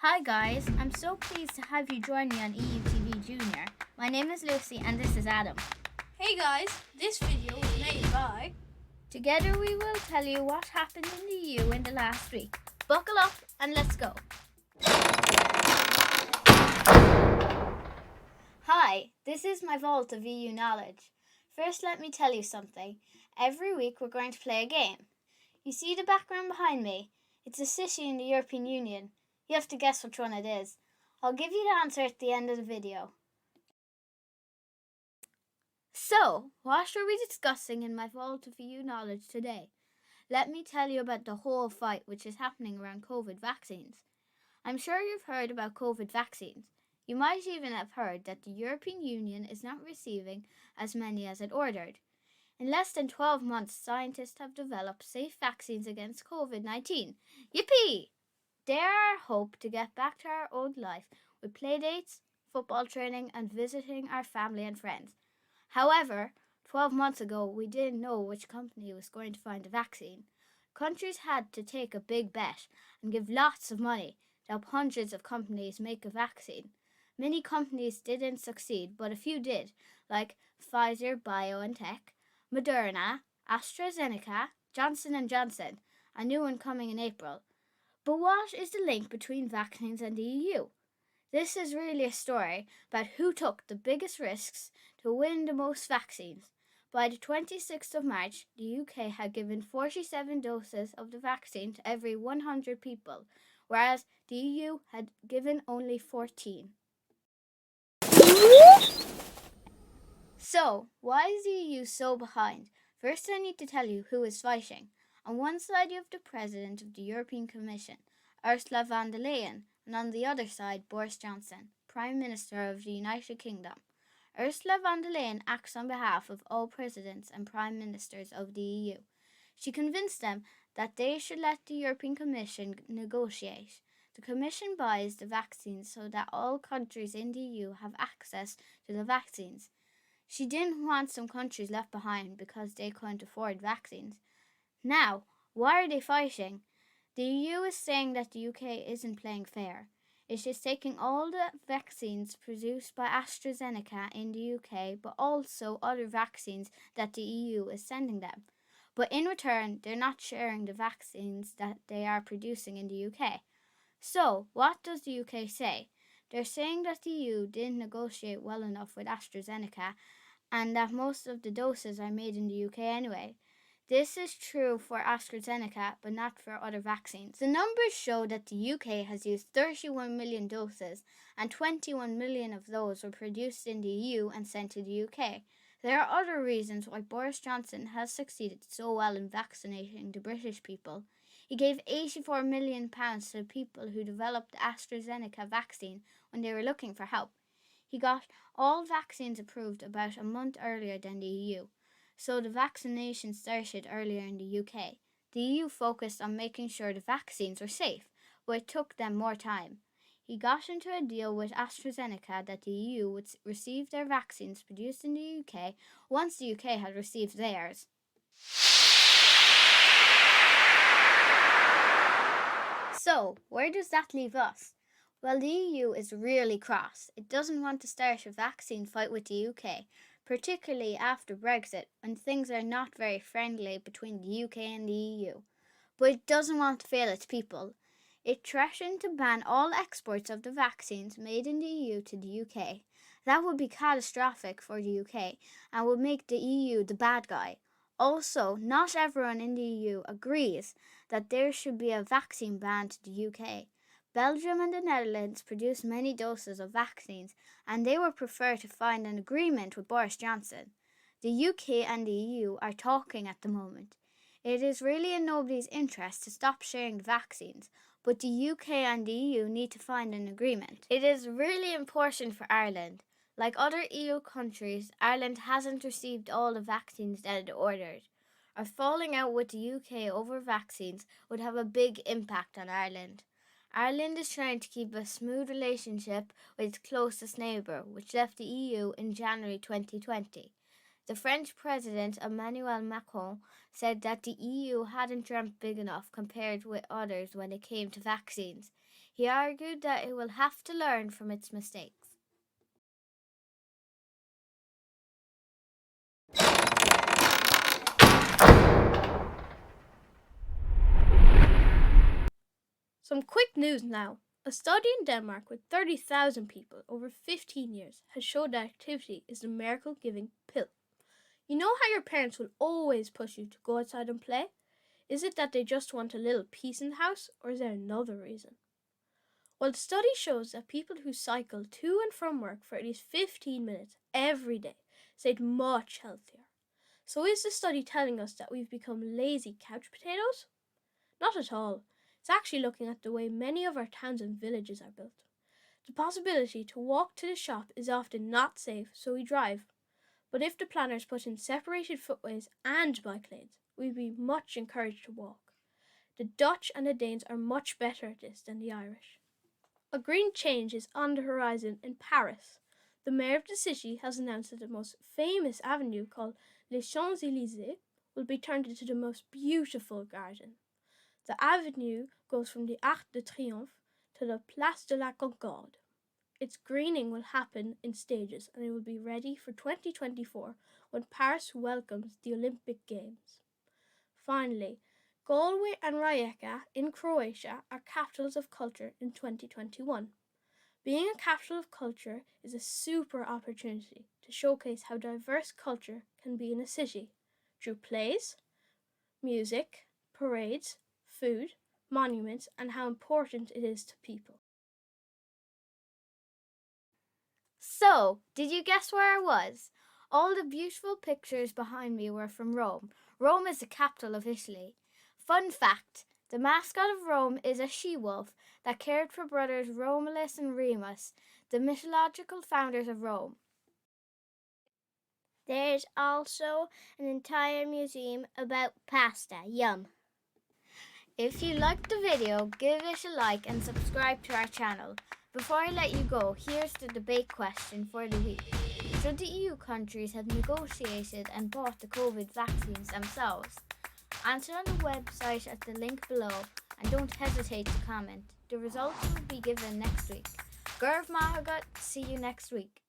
Hi guys, I'm so pleased to have you join me on TV Jnr. My name is Lucie and this is Adam. Hey guys, this video was made by... Together we will tell you what happened in the EU in the last week. Buckle up and let's go. Hi, this is my vault of EU knowledge. First let me tell you something. Every week we're going to play a game. You see the background behind me? It's a city in the European Union. You have to guess which one it is. I'll give you the answer at the end of the video. So, what are we discussing in my vault of EU knowledge today? Let me tell you about the whole fight which is happening around COVID vaccines. I'm sure you've heard about COVID vaccines. You might even have heard that the European Union is not receiving as many as it ordered. In less than 12 months, scientists have developed safe vaccines against COVID-19. Yippee! They are our hope to get back to our old life with playdates, football training and visiting our family and friends. However, 12 months ago we didn't know which company was going to find a vaccine. Countries had to take a big bet and give lots of money to help hundreds of companies make a vaccine. Many companies didn't succeed, but a few did, like Pfizer BioNTech, Moderna, AstraZeneca, Johnson & Johnson, a new one coming in April. But what is the link between vaccines and the EU? This is really a story about who took the biggest risks to win the most vaccines. By the 26th of March, the UK had given 47 doses of the vaccine to every 100 people, whereas the EU had given only 14. So, why is the EU so behind? First, I need to tell you who is fighting. On one side you have the President of the European Commission, Ursula von der Leyen, and on the other side Boris Johnson, Prime Minister of the United Kingdom. Ursula von der Leyen acts on behalf of all presidents and prime ministers of the EU. She convinced them that they should let the European Commission negotiate. The Commission buys the vaccines so that all countries in the EU have access to the vaccines. She didn't want some countries left behind because they couldn't afford vaccines. Now, why are they fighting? The EU is saying that the UK isn't playing fair. It is taking all the vaccines produced by AstraZeneca in the UK, but also other vaccines that the EU is sending them. But in return, they're not sharing the vaccines that they are producing in the UK. So, what does the UK say? They're saying that the EU didn't negotiate well enough with AstraZeneca and that most of the doses are made in the UK anyway. This is true for AstraZeneca, but not for other vaccines. The numbers show that the UK has used 31 million doses, and 21 million of those were produced in the EU and sent to the UK. There are other reasons why Boris Johnson has succeeded so well in vaccinating the British people. He gave £84 million to the people who developed the AstraZeneca vaccine when they were looking for help. He got all vaccines approved about a month earlier than the EU. So the vaccination started earlier in the UK. The EU focused on making sure the vaccines were safe, but it took them more time. He got into a deal with AstraZeneca that the EU would receive their vaccines produced in the UK once the UK had received theirs. So, where does that leave us? Well, the EU is really cross. It doesn't want to start a vaccine fight with the UK, particularly after Brexit, when things are not very friendly between the UK and the EU. But it doesn't want to fail its people. It threatened to ban all exports of the vaccines made in the EU to the UK. That would be catastrophic for the UK and would make the EU the bad guy. Also, not everyone in the EU agrees that there should be a vaccine ban to the UK. Belgium and the Netherlands produce many doses of vaccines, and they would prefer to find an agreement with Boris Johnson. The UK and the EU are talking at the moment. It is really in nobody's interest to stop sharing the vaccines, but the UK and the EU need to find an agreement. It is really important for Ireland. Like other EU countries, Ireland hasn't received all the vaccines that it ordered. Our falling out with the UK over vaccines would have a big impact on Ireland. Ireland is trying to keep a smooth relationship with its closest neighbour, which left the EU in January 2020. The French President Emmanuelle Macron said that the EU hadn't dreamt big enough compared with others when it came to vaccines. He argued that it will have to learn from its mistakes. Some quick news now. A study in Denmark with 30,000 people over 15 years has showed that activity is the miracle-giving pill. You know how your parents will always push you to go outside and play? Is it that they just want a little peace in the house, or is there another reason? Well, the study shows that people who cycle to and from work for at least 15 minutes every day stayed much healthier. So is the study telling us that we've become lazy couch potatoes? Not at all. It's actually looking at the way many of our towns and villages are built. The possibility to walk to the shop is often not safe, so we drive. But if the planners put in separated footways and bike lanes, we'd be much encouraged to walk. The Dutch and the Danes are much better at this than the Irish. A green change is on the horizon in Paris. The mayor of the city has announced that the most famous avenue, called les Champs Elysees, will be turned into the most beautiful garden. The avenue goes from the Arc de Triomphe to the Place de la Concorde. Its greening will happen in stages and it will be ready for 2024 when Paris welcomes the Olympic Games. Finally, Galway and Rijeka in Croatia are capitals of culture in 2021. Being a capital of culture is a super opportunity to showcase how diverse culture can be in a city through plays, music, parades, food, monuments, and how important it is to people. So, did you guess where I was? All the beautiful pictures behind me were from Rome. Rome is the capital of Italy. Fun fact, the mascot of Rome is a she-wolf that cared for brothers Romulus and Remus, the mythological founders of Rome. There's also an entire museum about pasta. Yum! If you liked the video, give it a like and subscribe to our channel. Before I let you go, here's the debate question for the week. Should the EU countries have negotiated and bought the COVID vaccines themselves? Answer on the website at the link below and don't hesitate to comment. The results will be given next week. Gurv Mahagat, see you next week.